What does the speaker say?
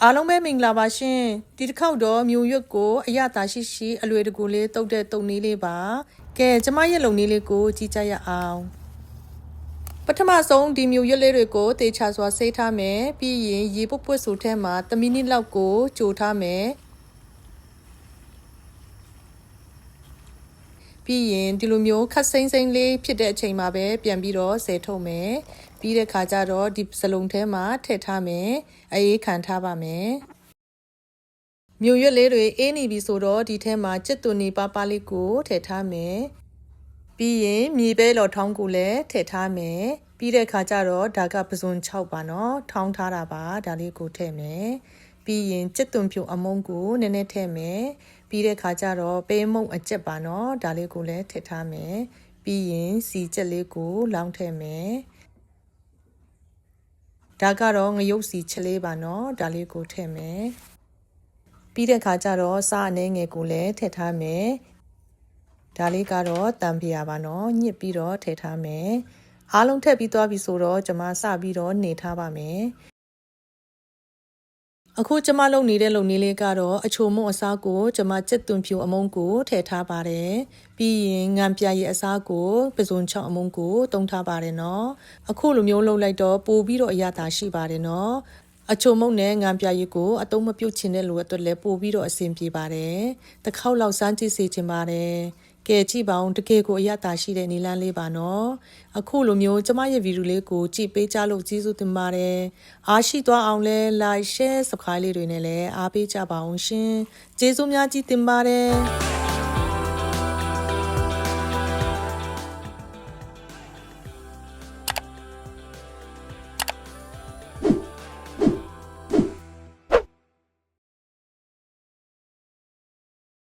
အားလုံးပဲမင်္ဂလာပါရှင်ဒီတစ်ခေါက်တော့မြို့ရွက်ကိုအရသာရှိအလွယ်တကူလေးတုတ်တဲ့တုံနည်းလေးပါကဲကျမရဲ့လုံနည်းလေးကိုကြည့်ကြရအောင်ပထမဆုံးဒီမြို့ရွက်လေးတွေကိုတေချာစွာဆေးထားမယ်ပြီးရင်ရေပုတ်ပွတ်ဆူထဲမှာ10မိနစ်လောက်ကိုကြိုထားမယ်ပြီးရင်ဒီလိုမျိုးခတ်စိမ့်စိမ့်လေးဖြစ်တဲ့အချိန်မှာပဲပြန်ပြီးတော့ဆယ်ထုတ်မယ်ပြီးတဲ့ခါကျတော့ဒီစလုံးထဲမှာထည့်ထားမယ်အေးခံထားပါမယ်မြို့ရွက်လေးတွေအေးနေပြီဆိုတော့ဒီထဲမှာကြက်သွန်နီပါပါလေးကိုထည့်ထားမယ်ပြီးရင်မြေပဲလော်ထောင်းကိုလည်းထည့်ထားမယ်ပြီးတဲ့ခါကျတော့ဒါကပဇွန်6ပါနော်ထောင်းထားတာပါဒါလေးကိုထည့်မယ်ပြီးရင်ကြက်သွန်ဖြူအမုန်းကိုနည်းနည်းထည့်မယ်ပြီးတဲ့ခါကျတော့ပဲမုံအကျက်ပါနော်ဒါလေးကိုလည်းထည့်ထားမယ်ပြီးရင်စီကျက်လေးကိုလောင်းထည့်မယ်ဒါကတော့ငရုတ်စီချက်လေးပါနော်ဒါလေးကိုထည့်မယ်ပြီးတဲ့ခါကျတော့စားအနှဲငယ်ကိုလည်းထည့်ထားမယ်ဒါလေးကတော့တံဖျာပါနော်ညစ်ပြီးတော့ထည့်ထားမယ်အားလုံးထည့်ပြီးသွားပြီဆိုတော့ကျွန်မစပြီးတော့နေထားပါမယ်အခုကျမလုပ်နေတဲ့လုပ်နည်းလေးကတော့အချိုမုံအစားကိုကျမကြက်သွန်ဖြူအမုံကိုထည့်ထားပါတယ်ပြီးရင်ငံပြရဲ့အစားကိုပဇွန်6အမုံကိုတုံးထားပါတယ်နော်အခုလိုမျိုးလုပ်လိုက်တော့ပို့ပြီးတော့အရသာရှိပါတယ်နော်အချိုမုံနဲ့ငံပြရည်ကိုအတုံးမပြုတ်ချင်တဲ့လူအတွက်လည်းပို့ပြီးတော့အဆင်ပြေပါတယ်တစ်ခေါက်လောက်စမ်းကြည့်စေချင်ပါတယ်ကဲကြည့်ပါဦးတကယ်ကိုအရသာရှိတဲ့နီလန်းလေးပါနော်အခုလိုမျိုးကျမရဲ့ဗီဒီယိုလေးကိုကြည့်ပေးကြလို့ကျေးဇူးတင်ပါတယ်အားရှိသွားအောင်လဲ like share subscribe လေးတွေနဲ့လည်းအားပေးကြပါအောင်ရှင်ကျေးဇူးများကြီးတင်ပါတယ်